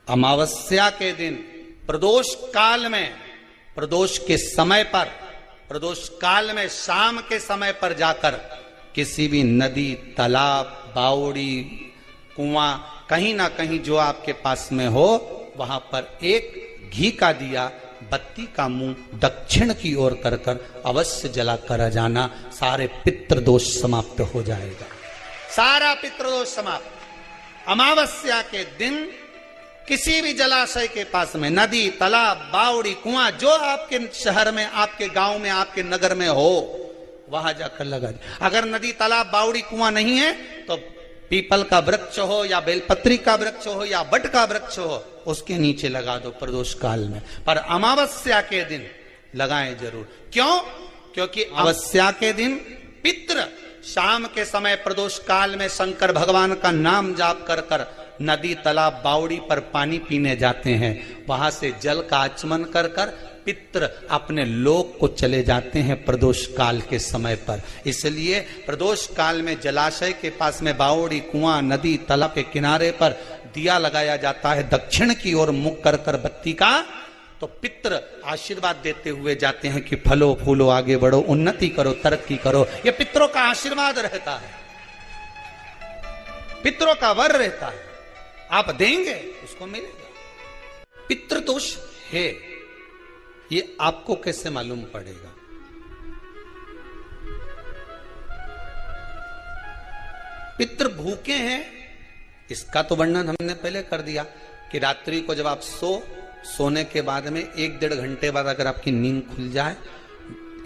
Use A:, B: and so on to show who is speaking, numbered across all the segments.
A: अमावस्या के दिन प्रदोष काल में, प्रदोष के समय पर, प्रदोष काल में शाम के समय पर जाकर किसी भी नदी, तालाब, बावड़ी, कुआं, कहीं ना कहीं जो आपके पास में हो, वहां पर एक घी का दिया, बत्ती का मुंह दक्षिण की ओर कर कर अवश्य जला कर जाना। सारे पितृदोष समाप्त हो जाएगा, सारा पितृदोष समाप्त। अमावस्या के दिन किसी भी जलाशय के पास में, नदी, तालाब, बावड़ी, कुआं, जो आपके शहर में, आपके गांव में, आपके नगर में हो, वहां जाकर लगा दे। अगर नदी, तालाब, बावड़ी, कुआं नहीं है तो पीपल का वृक्ष हो या बेलपत्री का वृक्ष हो या बट का वृक्ष हो, उसके नीचे लगा दो प्रदोष काल में। पर अमावस्या के दिन लगाएं जरूर। क्यों? क्योंकि अमावस्या के दिन पितृ शाम के समय प्रदोष काल में शंकर भगवान का नाम जाप कर कर नदी, तालाब, बावड़ी पर पानी पीने जाते हैं। वहां से जल का आचमन कर कर पितृ अपने लोक को चले जाते हैं प्रदोष काल के समय पर। इसलिए प्रदोष काल में जलाशय के पास में, बावड़ी, कुआं, नदी, तालाब के किनारे पर दिया लगाया जाता है दक्षिण की ओर मुख कर कर बत्ती का, तो पितृ आशीर्वाद देते हुए जाते हैं कि फलो फूलो, आगे बढ़ो, उन्नति करो, तरक्की करो। ये पितरों का आशीर्वाद रहता है, पितरों का वर रहता है। आप देंगे उसको मिलेगा। पितृदोष है, ये आपको कैसे मालूम पड़ेगा? पितृ भूखे हैं, इसका तो वर्णन हमने पहले कर दिया कि रात्रि को जब आप सोने के बाद में 1-1.5 घंटे बाद अगर आपकी नींद खुल जाए,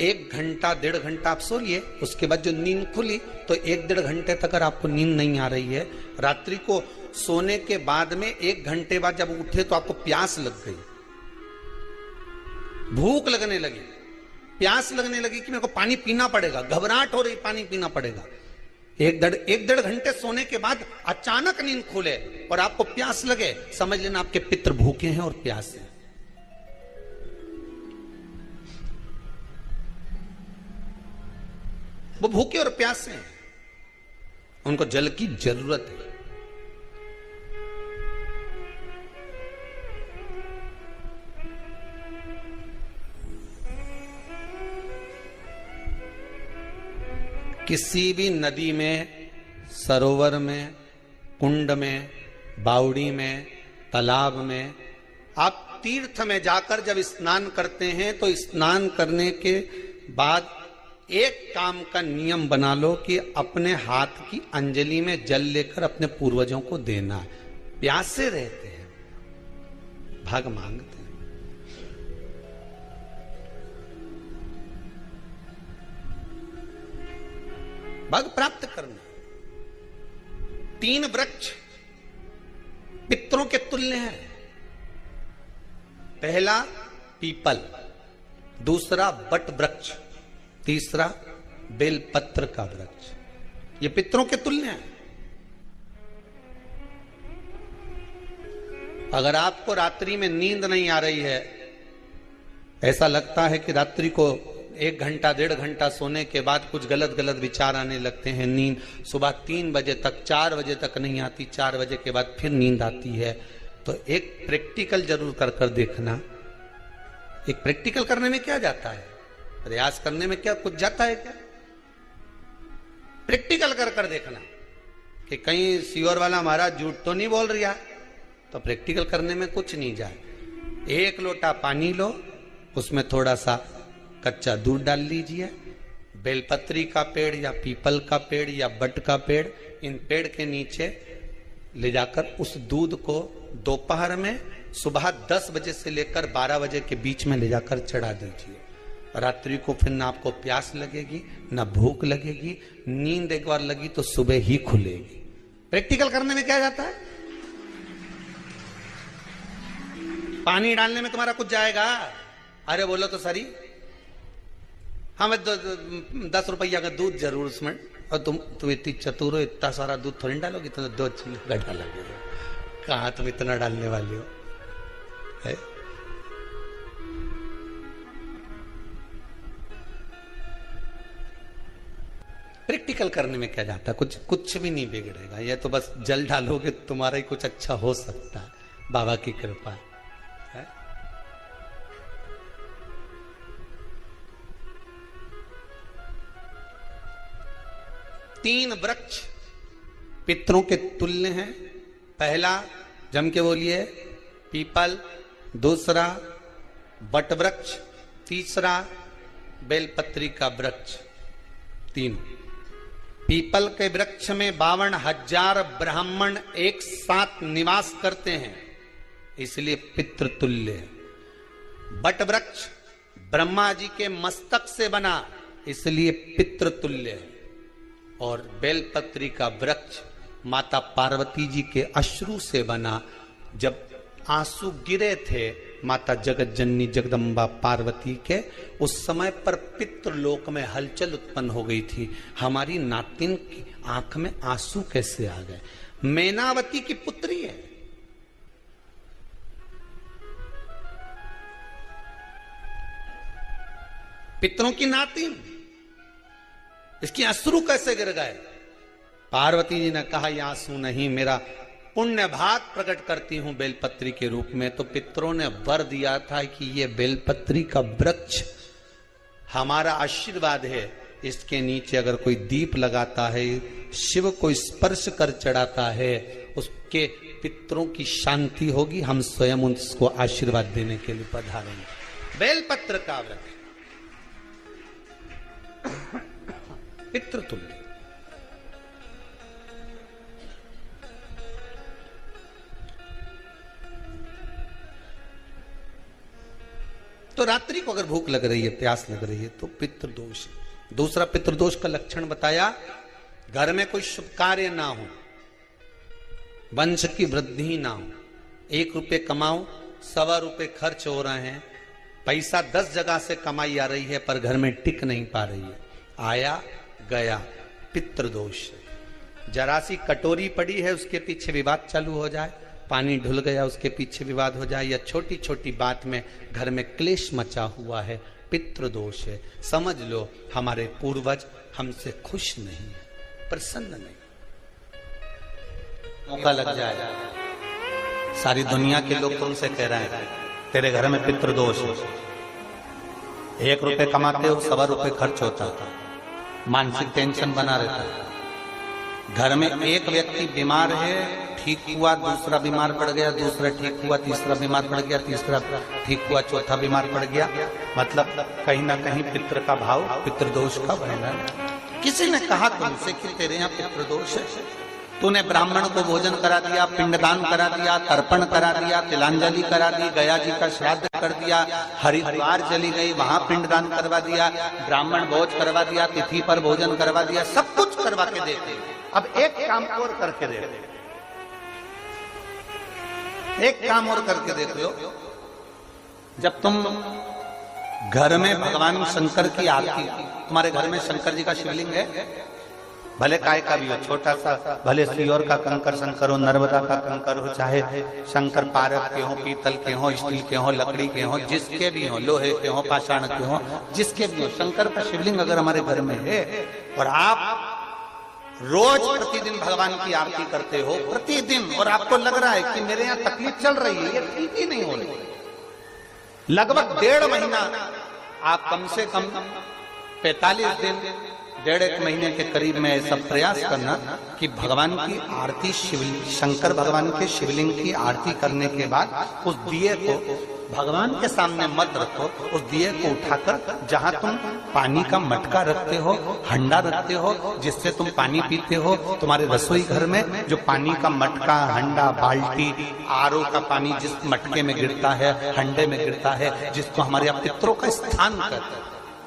A: 1 घंटा 1.5 घंटा आप सो लिए, उसके बाद जो नींद खुली तो 1-1.5 घंटे तक अगर आपको नींद नहीं आ रही है, रात्रि को सोने के बाद में 1 घंटे बाद जब उठे तो आपको प्यास लग गई, भूख लगने लगी, प्यास लगने लगी कि मेरे को पानी पीना पड़ेगा, घबराहट हो रही, पानी पीना पड़ेगा। 1-1.5 घंटे सोने के बाद अचानक नींद खुले और आपको प्यास लगे, समझ लेना आपके पितृ भूखे हैं और प्यास है। वो भूखे और प्यासे हैं, उनको जल की जरूरत है। किसी भी नदी में, सरोवर में, कुंड में, बावड़ी में, तालाब में, आप तीर्थ में जाकर जब स्नान करते हैं तो स्नान करने के बाद एक काम का नियम बना लो कि अपने हाथ की अंजलि में जल लेकर अपने पूर्वजों को देना है। प्यासे रहते हैं, भाग मांगते हैं। भाग प्राप्त करना। 3 वृक्ष पितरों के तुल्य हैं। पहला पीपल, दूसरा बट वृक्ष, तीसरा बेलपत्र का वृक्ष। ये पितरों के तुल्य हैं। अगर आपको रात्रि में नींद नहीं आ रही है, ऐसा लगता है कि रात्रि को 1 घंटा 1.5 घंटा सोने के बाद कुछ गलत गलत विचार आने लगते हैं, नींद सुबह 3 बजे तक, 4 बजे तक नहीं आती, 4 बजे के बाद फिर नींद आती है, तो एक प्रैक्टिकल जरूर कर कर देखना। एक प्रैक्टिकल करने में क्या जाता है? प्रयास करने में क्या कुछ जाता है क्या? प्रैक्टिकल कर कर देखना कि कहीं सीवर वाला महाराज झूठ तो नहीं बोल रहा, तो प्रैक्टिकल करने में कुछ नहीं जाए। 1 लोटा पानी लो, उसमें थोड़ा सा कच्चा दूध डाल लीजिए, बेलपत्री का पेड़ या पीपल का पेड़ या बट का पेड़, इन पेड़ के नीचे ले जाकर उस दूध को दोपहर में सुबह 10 बजे से लेकर 12 बजे के बीच में ले जाकर चढ़ा दीजिए। रात्रि को फिर ना आपको प्यास लगेगी, ना भूख लगेगी, नींद एक बार लगी तो सुबह ही खुलेगी। प्रैक्टिकल करने में क्या जाता है? पानी डालने में तुम्हारा कुछ जाएगा? अरे बोलो तो सरी, हमें 10 रुपया का दूध जरूर उसमें, और तुम इतनी चतुर हो, इतना सारा दूध थोड़ी डालोगी, तो 2 चिल्ला डालोगे। कहाँ तुम इतना डालने वाली हो? है? प्रैक्टिकल करने में क्या जाता है? कुछ भी नहीं बिगड़ेगा। ये तो बस जल डालोगे तुम्हारा ही कुछ अच्छा हो सकता है, बाबा की कृपा है। तीन वृक्ष पितरों के तुल्य हैं। पहला जम के बोलिए पीपल, दूसरा बट वृक्ष, तीसरा बेलपत्री का वृक्ष। तीन पीपल के वृक्ष में 52,000 ब्राह्मण एक साथ निवास करते हैं, इसलिए पितृतुल्य है। बट वृक्ष ब्रह्मा जी के मस्तक से बना, इसलिए पितृतुल्य है। और बेलपत्री का वृक्ष माता पार्वती जी के अश्रु से बना। जब आंसू गिरे थे माता जगत जननी जगदम्बा पार्वती के, उस समय पर पितृलोक में हलचल उत्पन्न हो गई थी। हमारी नातिन की आंख में आंसू कैसे आ गए? मैनावती की पुत्री है। पितरों की नातिन, इसकी अश्रु कैसे गिर गए? पार्वती जी ने कहा ये आंसू नहीं, मेरा पुण्य भाग प्रकट करती हूं बेलपत्री के रूप में। तो पितरों ने वर दिया था कि ये बेलपत्री का वृक्ष हमारा आशीर्वाद है, इसके नीचे अगर कोई दीप लगाता है, शिव को स्पर्श कर चढ़ाता है, उसके पितरों की शांति होगी। हम स्वयं उसको आशीर्वाद देने के लिए पधारेंगे। बेलपत्र का वृक्ष पितृतुल्य। तो रात्रि को अगर भूख लग रही है, प्यास लग रही है, तो पितृदोष। दूसरा पितृदोष का लक्षण बताया, घर में कोई शुभ कार्य ना हो, वंश की वृद्धि ना हो। 1 रुपये कमाओ, 1.25 रुपये खर्च हो रहे हैं, पैसा 10 जगह से कमाई आ रही है पर घर में टिक नहीं पा रही है, आया गया, पितृदोष। जरा सी कटोरी पड़ी है, उसके पीछे विवाद चालू हो जाए, पानी ढुल गया उसके पीछे विवाद हो जाए, या छोटी छोटी बात में घर में क्लेश मचा हुआ है, पितृदोष है। समझ लो हमारे पूर्वज हमसे खुश नहीं है, प्रसन्न नहीं। मौका लग जाए, सारी दुनिया के लोग तुमसे कह रहे हैं तेरे घर में पितृदोष है। 1 रुपये कमाते हो, 1.25 रुपये खर्च होता, मानसिक टेंशन बना रहता है। घर में एक व्यक्ति बीमार है, ठीक हुआ, दूसरा बीमार पड़ गया, दूसरा ठीक हुआ, तीसरा बीमार पड़ गया, तीसरा ठीक हुआ, चौथा बीमार पड़ गया। मतलब कहीं ना कहीं पितृ का भाव, पितृदोष का वर्णन। किसी ने कहा तुमसे कि तेरे यहाँ पितृदोष है, तूने ब्राह्मण को भोजन करा दिया, पिंडदान करा दिया, तर्पण करा दिया, तिलांजलि करा दी, गया जी का श्राद्ध कर दिया, हरिद्वार चली गई, वहां पिंडदान करवा दिया, ब्राह्मण भोज करवा दिया, तिथि पर भोजन करवा दिया, सब कुछ करवा के देते। अब एक काम और करके देख, एक काम और करके देख लो। जब तुम घर में भगवान शंकर की आरती, तुम्हारे घर में शंकर जी का शिवलिंग है, भले काय का भी हो, छोटा सा, भले सियोर का कंकर शंकर हो, नर्मदा का कंकर हो, चाहे शंकर पारक के हो, पीतल के हो, स्टील के हो, लकड़ी के हो, जिसके भी हो, लोहे के हो, पाषाण के हो, जिसके भी हो, शंकर का शिवलिंग अगर हमारे घर में है और आप रोज प्रतिदिन भगवान की आरती करते हो, प्रतिदिन, और आपको लग रहा है कि मेरे यहाँ तकलीफ चल रही है, ये ठीक ही नहीं हो रही, लगभग 1.5 महीना आप कम से कम 45 दिन, 1.5 महीने के करीब में ऐसा प्रयास करना कि भगवान की आरती, शंकर भगवान के शिवलिंग की आरती करने के बाद उस दिए को भगवान के सामने मत रखो, उस दिए को उठाकर जहां तुम पानी का मटका रखते हो, हंडा रखते हो, जिससे तुम पानी पीते हो, तुम्हारे रसोई घर में जो पानी का मटका, हंडा, बाल्टी, आरओ का पानी जिस मटके में गिरता है, हंडे में गिरता है, जिसको हमारे यहाँ पितरों का स्थान कहते हैं,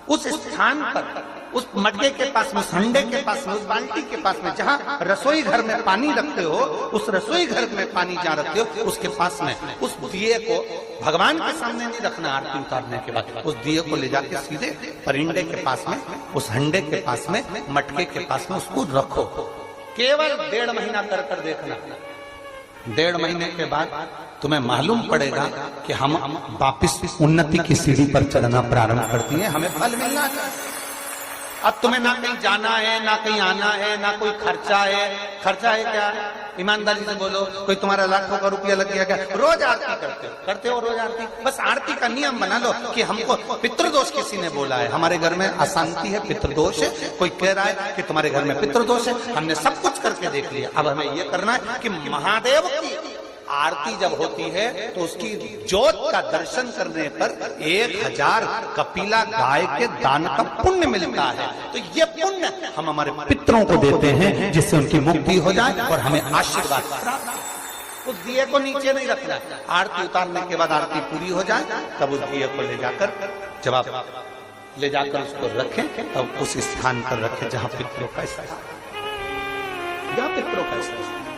A: उस स्थान पर, उस मटके के पास में, उस हंडे के पास में, उस बाल्टी के पास में, जहां रसोई घर में पानी रखते हो, उस रसोई घर में पानी जहां रखते हो, उसके पास में उस दिए को भगवान के सामने नहीं रखना। आरती उतारने के बाद उस दिए को ले जाके सीधे परिंडे के पास में, उस हंडे के पास में, मटके के पास में उसको रखो। केवल 1.5 महीना कर कर देखना। 1.5 महीने के बाद तुम्हें मालूम पड़ेगा कि हम वापिस उन्नति की सीढ़ी पर चढ़ना प्रारंभ करती है, हमें फल मिलना चाहिए। अब तुम्हें ना कहीं जाना है, ना कहीं आना है, ना कोई खर्चा है। खर्चा है क्या? ईमानदारी से बोलो, कोई तुम्हारा लाखों का रुपया लग गया क्या? रोज आरती करते हो रोज आरती। बस आरती का नियम बना लो कि हमको पितृदोष किसी ने बोला है, हमारे घर में अशांति है, पितृदोष है, कोई कह रहा है कि तुम्हारे घर में पितृदोष है, हमने सब कुछ करके देख लिया, अब हमें ये करना है कि महादेव की आरती जब होती है तो उसकी ज्योत का दर्शन करने पर 1000 कपिला गाय के दान का पुण्य मिलता है। तो ये पुण्य हम हमारे पितरों को देते हैं जिससे उनकी मुक्ति हो जाए और हमें आशीर्वाद प्राप्त। उस दिए को नीचे नहीं रखना, आरती उतारने के बाद आरती पूरी हो जाए तब उस दिए को ले जाकर जब आप ले जाकर उसको रखें तब उस स्थान पर रखें जहां पितरों का स्थान, जहां पितरों का स्थान।